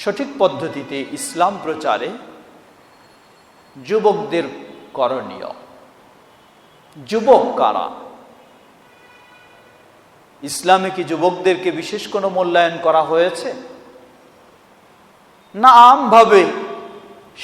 সঠিক পদ্ধতিতে ইসলাম প্রচারে যুবকদের করণীয়। যুবক কারা? ইসলামে কি যুবকদেরকে বিশেষ কোনো মূল্যায়ন করা হয়েছে, না আমভাবে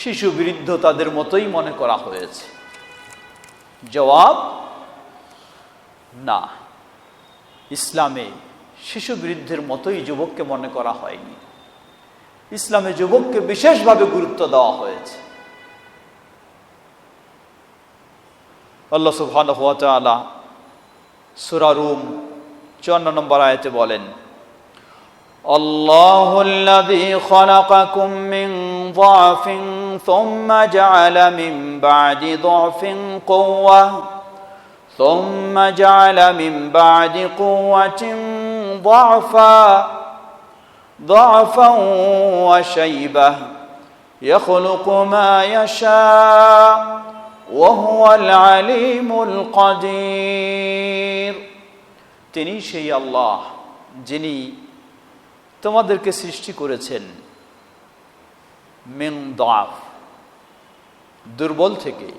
শিশু বৃদ্ধ তাদের মতোই মনে করা হয়েছে? জবাব না, ইসলামে শিশু বৃদ্ধের মতোই যুবককে মনে করা হয়নি। ইসলামে যুবককে বিশেষভাবে গুরুত্ব দেওয়া হয়েছে। আল্লাহ সুবহানাহু ওয়া তাআলা সূরা রুম 54 নম্বর আয়াতে বলেন, আল্লাহুল্লাযী খালাকাকুম মিন যাফিন সুম্মা জাআলা মিন বা'দি যাফিন কুওয়া সুম্মা জাআলা মিন বা'দি কুওয়াতিন ضعفا وشيبة يخلق ما يشاء وهو العليم القدير। তিনি সেই আল্লাহ যিনি তোমাদেরকে সৃষ্টি করেছেন মিন দাফ, দুর্বল থেকে,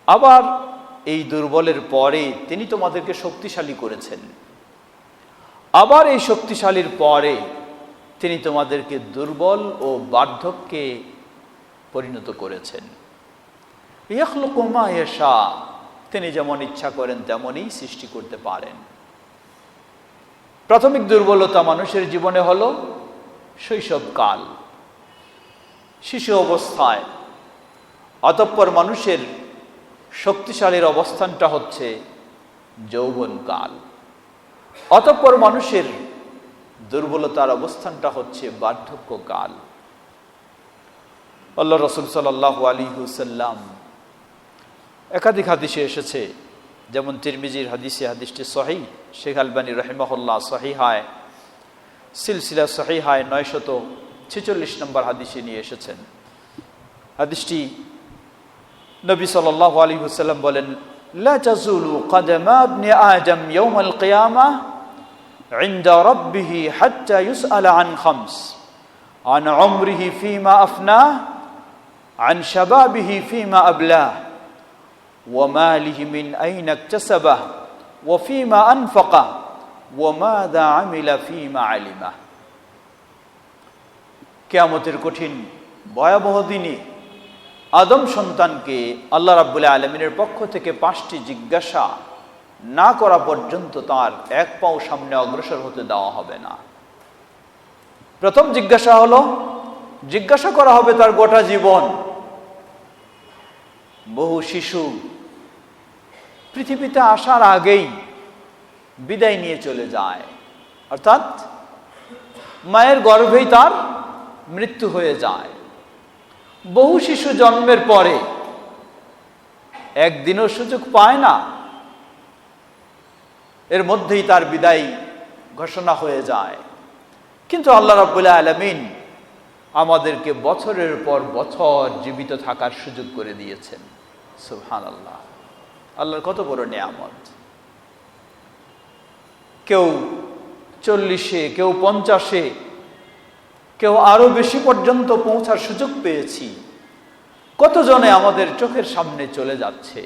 আবার এই দুর্বলের পরে তিনি তোমাদেরকে শক্তিশালী করেছেন, আবার এই শক্তিশালীর পরে তিনি তোমাদেরকে দুর্বল ও বার্ধক্যে পরিণত করেছেন। ইয়াখলুকু মা ইয়াশা, তিনি যেমন ইচ্ছা করেন তেমনই সৃষ্টি করতে পারেন। প্রাথমিক দুর্বলতা মানুষের জীবনে হলো শৈশবকাল, শিশু অবস্থায়। অতঃপর মানুষের শক্তিশালীর অবস্থানটা হচ্ছে যৌবনকাল। অতঃপর মানুষের দুর্বলতার অবস্থানটা হচ্ছে বার্ধক্যকাল। আল্লাহ রাসূল সাল্লাল্লাহু আলাইহি ওয়াসাল্লাম একাধিক হাদিসে এসেছে, যেমন তিরমিজির হাদিসে, হাদিসটি সহিহ, শেখ আলবানী রাহিমাহুল্লাহ সহিহায় সিলসিলা সহিহায় 946 নম্বর হাদিসে নিয়ে এসেছেন। হাদিসটি নবী সাল্লাল্লাহু আলাইহি ওয়াসাল্লাম বলেন, لا تزول قدم ابن آدم يوم القيامة عند ربه حتى يسأل عن خمس: عن عمره فيما أفناه، عن شبابه فيما أبلاه، وماله من أين اكتسبه، وفيما أنفقه، وماذا عمل فيما علمه। কিয়ামতের কঠিন ভয়াবহ দিনে আদম সন্তানকে আল্লাহ রাব্বুল আলামিনের পক্ষ থেকে 5টি জিজ্ঞাসা না করা পর্যন্ত তার এক পাও সামনে অগ্রসর হতে দেওয়া হবে না। প্রথম জিজ্ঞাসা হলো, জিজ্ঞাসা করা হবে তার গোটা জীবন। বহু শিশু পৃথিবীতে আসার আগেই বিদায় নিয়ে চলে যায়, অর্থাৎ মায়ের গর্ভেই তার মৃত্যু হয়ে যায়। বহু শিশু জন্মের পরে একদিনও সুযোগ পায় না, এর মধ্যেই তার বিদায় ঘোষণা হয়ে যায়। কিন্তু আল্লাহ রাব্বুল আলামিন আমাদেরকে বছরের পর বছর জীবিত থাকার সুযোগ করে দিয়েছেন। সুবহানাল্লাহ, আল্লাহর কত বড় নিয়ামত। কেউ 40-এ, কেউ 50-এ, কেউ আরো বেশি পর্যন্ত পৌঁছার সুযোগ পেয়েছি। কতজনে আমাদের চোখের সামনে চলে যাচ্ছে।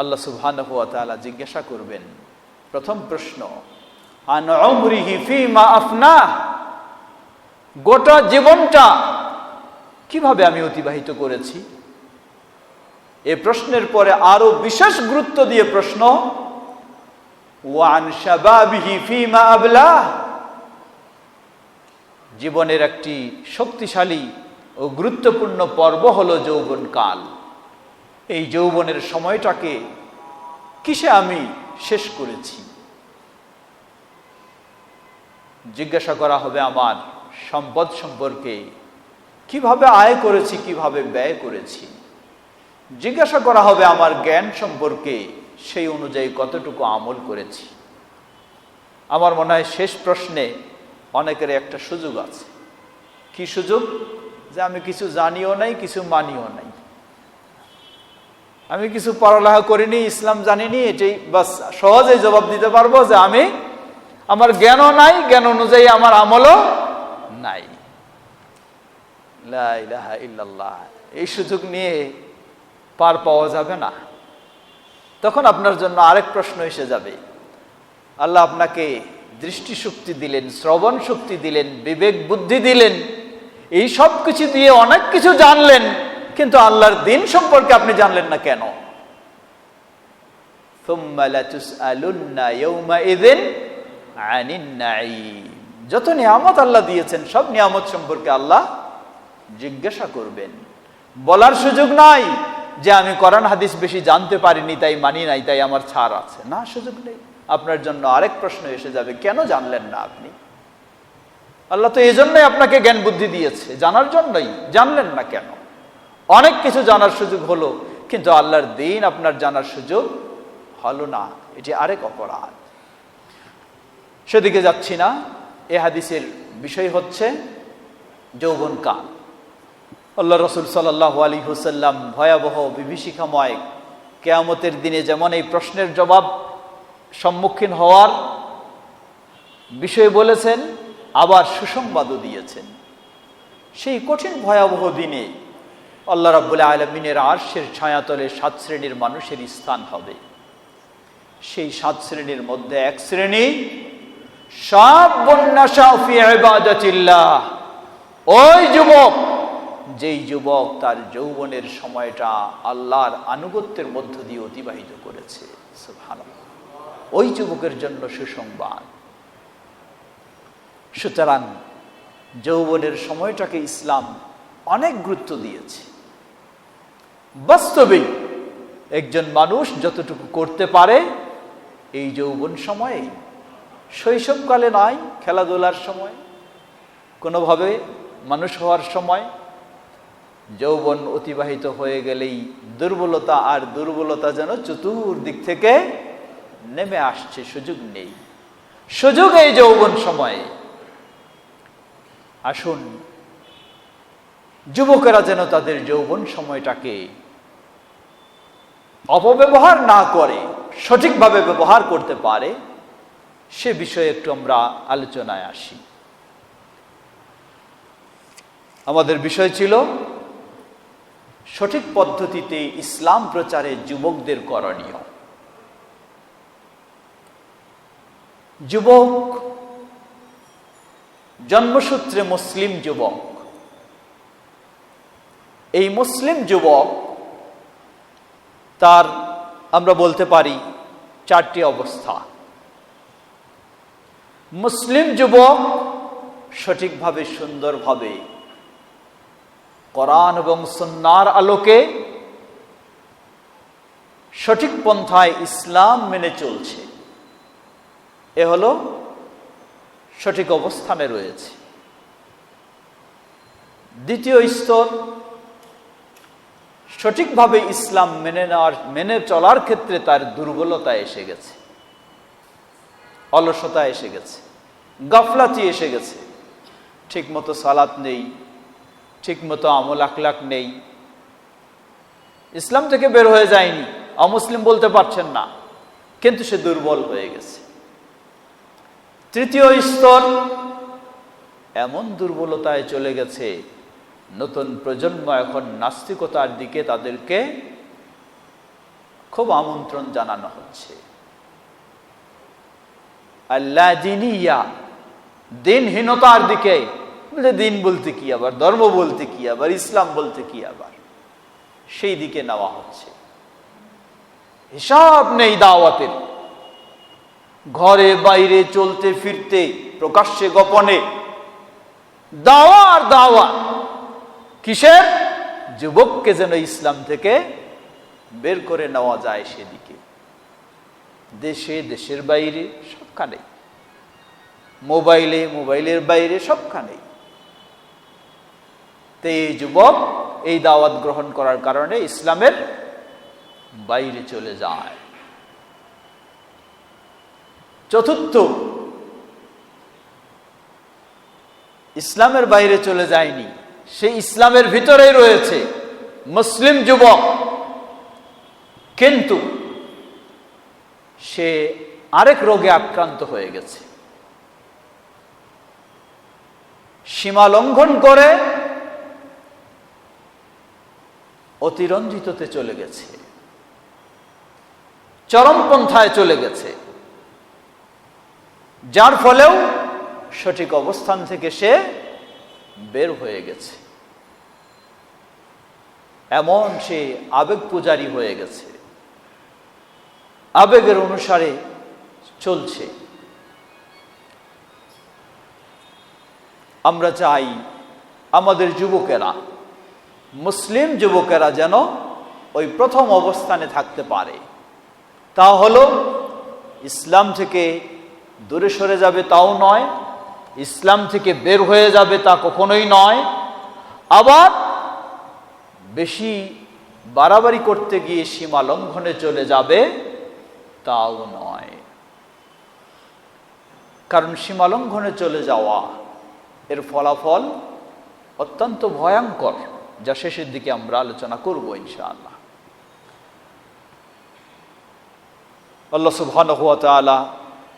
আল্লাহ সুবহানাহু ওয়া তাআলা জিজ্ঞাসা করবেন, প্রথম প্রশ্ন, আন উমরিহি ফীমা আফনাহ, গোটা জীবনটা কিভাবে আমি অতিবাহিত করেছি। এই প্রশ্নের পরে আরো বিশেষ গুরুত্ব দিয়ে প্রশ্ন, ওয়ান শাবাবিহি ফীমা আবলাহ, জীবনের একটি শক্তিশালী ও গুরুত্বপূর্ণ পর্ব হলো যৌবনকাল। এই যৌবনের সময়টাকে কিসে আমি শেষ করেছি। জিজ্ঞাসা করা হবে আমার সম্পদ সম্পর্কে, কিভাবে আয় করেছি, কিভাবে ব্যয় করেছি। জিজ্ঞাসা করা হবে আমার জ্ঞান সম্পর্কে, সেই অনুযায়ী কতটুকু আমল করেছি। আমার মনে হয় শেষ প্রশ্নে অনেকের একটা সুযোগ আছে। কি সুযোগ? যে আমি কিছু জানিও নাই, কিছু মানিও নাই, আমি কিছু পড়ালেখা করিনি, ইসলাম জানিনি, এটাই বাস সহজেই জবাব দিতে পারবো যে আমি আমার জ্ঞানও নাই, জ্ঞান অনুযায়ী আমার আমলও নাই। লা ইলাহা ইল্লাল্লাহ। এই সুযোগ নিয়ে পার পাওয়া যাবে না। তখন আপনার জন্য আরেক প্রশ্ন এসে যাবে। আল্লাহ আপনাকে দৃষ্টিশক্তি দিলেন, শ্রবণ শক্তি দিলেন, বিবেক বুদ্ধি দিলেন, এই সব কিছু দিয়ে অনেক কিছু জানলেন, কিন্তু আল্লাহর দ্বীন সম্পর্কে আপনি জানলেন না কেন? থুম্মা লাতুসআলুন্না ইয়াওমাইযিন আনিন নাঈম। যত নিয়ামত আল্লাহ দিয়েছেন সব নিয়ামত সম্পর্কে আল্লাহ জিজ্ঞাসা করবেন। বলার সুযোগ নাই যে আমি কোরআন হাদিস বেশি জানতে পারিনি, তাই মানি নাই, তাই আমার ছাড় আছে, না, সুযোগ নেই। আপনার জন্য আরেক প্রশ্ন এসে যাবে, কেন জানলেন না আপনি? আল্লাহ তো এই জন্যই আপনাকে জ্ঞান বুদ্ধি দিয়েছে, জানার জন্যই। জানলেন না কেন? অনেক কিছু জানার সুযোগ হলো, কিন্তু আল্লাহর দ্বীন আপনার জানার সুযোগ হলো না। এটি আরেক অপরাধ। সেদিকে যাচ্ছি না। এ হাদিসের বিষয় হচ্ছে যৌবনকাল। আল্লাহ রসুল সাল্লাল্লাহু আলাইহি ওয়াসাল্লাম ভয়াবহ বিভীষিকাময় কিয়ামতের দিনে যেমন এই প্রশ্নের জবাব সম্মুখীন হওয়ার বিষয় বলেছেন, আবার সুসংবাদও দিয়েছেন। সেই কঠিন ভয়াবহ দিনে আল্লাহ রাব্বুল আলামিনের আরশের ছায়াতলে 7 শ্রেণীর মানুষের স্থান হবে। সেই 7 শ্রেণীর মধ্যে এক শ্রেণী, শাবুন নাশা ফি ইবাদাতিল্লাহ। ওই যুবক, যেই যুবক তার যৌবনের সময়টা আল্লাহর আনুগত্যের মধ্য দিয়ে অতিবাহিত করেছে। সুবহানাল্লাহ। ওই যুবকের জন্য সুসংবাদ। সুতরাং যৌবনের সময়টাকে ইসলাম অনেক গুরুত্ব দিয়েছে। বাস্তবেই একজন মানুষ যতটুকু করতে পারে এই যৌবন সময়ে, শৈশবকালে নয়, খেলাধুলার সময়, কোনোভাবে মানুষ হওয়ার সময়। যৌবন অতিবাহিত হয়ে গেলেই দুর্বলতা আর দুর্বলতা যেন চতুর্দিক থেকে নেমে আসছে, সুযোগ নেই। সুযোগ এই যৌবন সময়ে। আসুন, যুবকেরা যেন তাদের যৌবন সময়টাকে অপব্যবহার না করে সঠিকভাবে ব্যবহার করতে পারে, সে বিষয়ে একটু আমরা আলোচনায় আসি। আমাদের বিষয় ছিল সঠিক পদ্ধতিতে ইসলাম প্রচারে যুবকদের করণীয়। যুবক জন্মসূত্রে মুসলিম যুবক। এই মুসলিম যুবক তার আমরা বলতে পারি 4টি অবস্থা। মুসলিম যুবক সঠিকভাবে, সুন্দরভাবে কোরআন এবং সুন্নাহর আলোকে সঠিক পন্থায় ইসলাম মেনে চলছে, এ হলো সঠিক অবস্থানে রয়েছে। দ্বিতীয় স্তর, সঠিকভাবে ইসলাম মেনে চলার ক্ষেত্রে তার দুর্বলতা এসে গেছে, অলসতা এসে গেছে, গাফলাতি এসে গেছে। ঠিকমতো সালাত নেই, ঠিকমতো আমল আখলাক নেই, ইসলাম থেকে বের হয়ে যায়নি, অমুসলিম বলতে পারছেন না, কিন্তু সে দুর্বল হয়ে গেছে। তৃতীয় স্তর, এমন দুর্বলতায় চলে গেছে, নতুন প্রজন্ম এখন নাস্তিকতার দিকে তাদেরকে খুব আমন্ত্রণ জানানো হচ্ছে। আল্লাহ দিনিয়া, দিনহীনতার দিকে। দিন বলতে কি আবার, ধর্ম বলতে কি আবার, ইসলাম বলতে কি আবার, সেই দিকে নেওয়া হচ্ছে। হিসাব নেই দাওয়াতের। ঘরে বাইরে চলতে ফিরতে, প্রকাশ্যে গোপনে দাওয়া আর দাওয়া। কিসের? যুবককে যেন ইসলাম থেকে বের করে নেওয়া যায় সেদিকে। দেশে, দেশের বাইরে, সবখানে, মোবাইলে, মোবাইলের বাইরে, সবখানে। তো এই যুবক এই দাওয়াত গ্রহণ করার কারণে ইসলামের বাইরে চলে যায়। চতুর্থ, ইসলামের বাইরে চলে যায়নি, সে ইসলামের ভিতরেই রয়েছে, মুসলিম যুবক, কিন্তু সে আরেক রোগে আক্রান্ত হয়ে গেছে। সীমা লঙ্ঘন করে অতিরঞ্জিততে চলে গেছে, চরমপন্থায় চলে গেছে, যার ফলেও সঠিক অবস্থান থেকে সে বের হয়ে গেছে। এমন সে আবেগ পূজারী হয়ে গেছে, আবেগের অনুসারে চলছে। আমরা চাই আমাদের যুবকেরা, মুসলিম যুবকেরা যেন ওই প্রথম অবস্থানে থাকতে পারে। তা হলো ইসলাম থেকে দূরে সরে যাবে তাও নয়, ইসলাম থেকে বের হয়ে যাবে তা কখনোই নয়, আবার বেশি বাড়াবাড়ি করতে গিয়ে সীমা লঙ্ঘনে চলে যাবে তাও নয়। কারণ সীমা লঙ্ঘনে চলে যাওয়া এর ফলাফল অত্যন্ত ভয়ঙ্কর, যা শেষের দিকে আমরা আলোচনা করব ইনশাআল্লাহ। আল্লাহ সুবহানাহু ওয়া তাআলা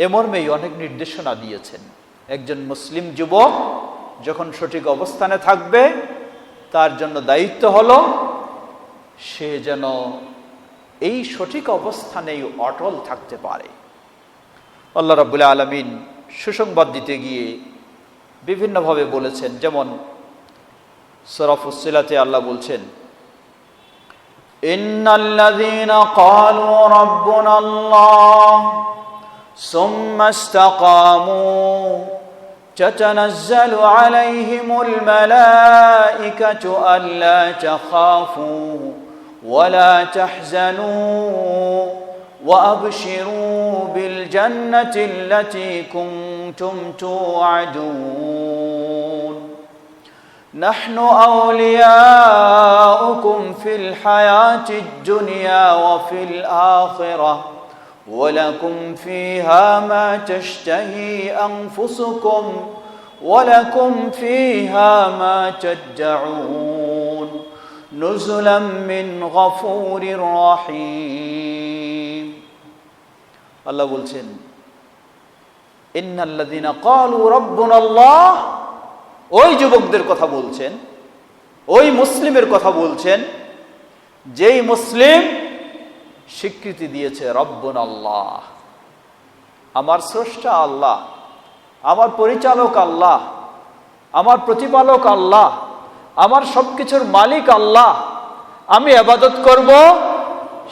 এ মর্মেই অনেক নির্দেশনা দিয়েছেন। একজন মুসলিম যুবক যখন সঠিক অবস্থানে থাকবে, তার জন্য দায়িত্ব হলো সে যেন এই সঠিক অবস্থানেই অটল থাকতে পারে। আল্লাহ রাব্বুল আলামিন সুসংবাদ দিতে গিয়ে বিভিন্নভাবে বলেছেন। যেমন সূরা ফুসসিলাতে আল্লাহ বলছেন, ইন্নাল্লাযীনা ক্বালু রাব্বুনাল্লাহ সুম্মা ইসতাকামু তাতানাজ্জালু আলাইহিমুল মালাঈকাতু আল্লা তাখাফু ওয়া লা তাহজানু ওয়া আবশিরু বিল জান্নাতি আল্লাতী কুনতুম তুআদুন নাহনু আউলিয়াউকুম ফিল হায়াতিদ দুনিয়া ওয়া ফিল আখিরাহ ওয়ালাকুম ফিহা মা তাশতাহি আনফুসুকুম ওয়ালাকুম ফিহা মা তাদউন নুজুলাম মিন গফুরির রহিম। আল্লাহ বলছেন, ইন্নাল্লাযীনা ক্বালু রাব্বুনাল্লাহ, ওই যুবকদের কথা বলছেন, ওই মুসলিমের কথা বলছেন যেই মুসলিম স্বীকৃতি দিয়েছে রব্বুনাল্লাহ, আমার স্রষ্টা আল্লাহ, আমার পরিচালক আল্লাহ, আমার প্রতিপালক আল্লাহ, আমার সবকিছুর মালিক আল্লাহ, আমি ইবাদত করব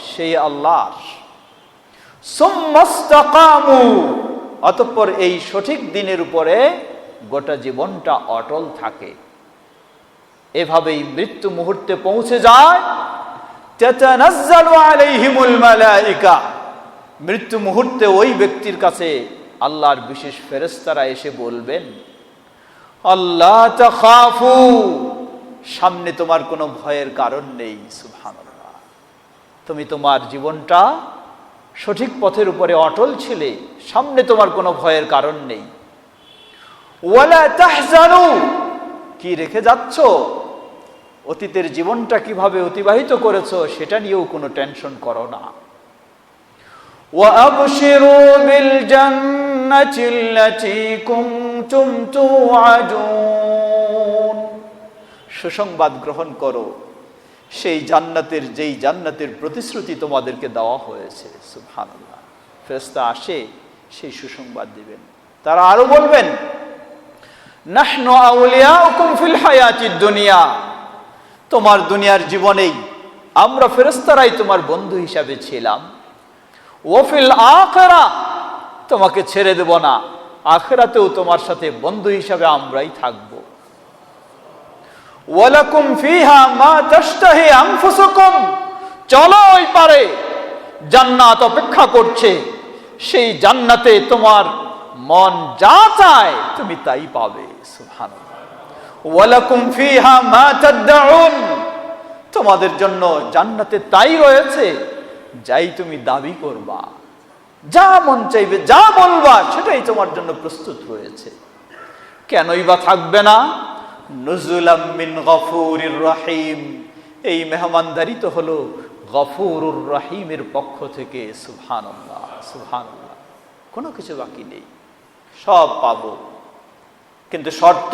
সেই আল্লাহর। সুম্মাস্তাকামু, অতঃপর এই সঠিক দিনের উপরে গোটা জীবনটা অটল থাকে, এভাবেই মৃত্যু মুহূর্তে পৌঁছে যায়। তাতানাজ্জালু আলাইহিমুল মালাঈকা, মৃত্যু মুহূর্তে ওই ব্যক্তির কাছে আল্লাহর বিশেষ ফেরেশতারা এসে বলবেন, আল্লাহ তাখাফু, সামনে তোমার কোনো ভয়ের কারণ নেই। সুবহানাল্লাহ, তুমি তোমার জীবনটা সঠিক পথের উপরে অটল ছিলে, সামনে তোমার কোনো ভয়ের কারণ নেই। ওয়ালা তাহজানু, কি রেখে যাচ্ছ, অতীতের জীবনটা কিভাবে অতিবাহিত করেছো সেটা নিয়েও কোনো টেনশন করো না। ওয়া আবশিরু বিল জান্নাতি আল্লাতী কুনতুম তুআদুন, সুসংবাদ গ্রহণ করো সেই জান্নাতের, যেই জান্নাতের প্রতিশ্রুতি তোমাদেরকে দেওয়া হয়েছে। সুবহানাল্লাহ, ফেরেশতা আসে সেই সুসংবাদ দিবেন। তারা আরো বলবেন, নাহনু আউলিয়াউকুম ফিল হায়াতিদ দুনিয়া, তোমার দুনিয়ার জীবনেই আমরা ফেরেশতারাই তোমার বন্ধু হিসাবে ছিলাম। ওয়া ফিল আখিরাহ, তোমাকে ছেড়ে দেব না, আখিরাতেও তোমার সাথে বন্ধু হিসাবে আমরাই থাকব। ওয়ালাকুম ফিহা মা তাশতাহি আনফুসুকুম, চলো ওই পারে, জান্নাত অপেক্ষা করছে, সেই জান্নাতে তোমার মন যা চায় তুমি তাই পাবে। সুবহানাল্লাহ, ওয়ালাকুম ফিহা মা তাদউন, তোমাদের জন্য জান্নাতে তাই রয়েছে যাই তুমি দাবি করবা, যা মন চাইবে, যা বলবা সেটাই তোমার জন্য প্রস্তুত রয়েছে। কেনই বা থাকবে না? নুজুলাম মিন গফুরির রহিম, এই মেহমানদারি তো হলো গফুরুর রহিমের পক্ষ থেকে। সুবহানাল্লাহ, সুবহানাল্লাহ, কোনো কিছু বাকি নেই, সব পাবো। কিন্তু শর্ত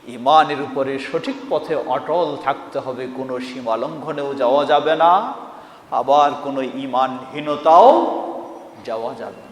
ঈমানের উপরে সঠিক পথে অটল থাকতে হবে, কোনো সীমা লঙ্ঘনেও যাওয়া যাবে না, আবার কোনো ঈমানহীনতাও যাওয়া যাবে না।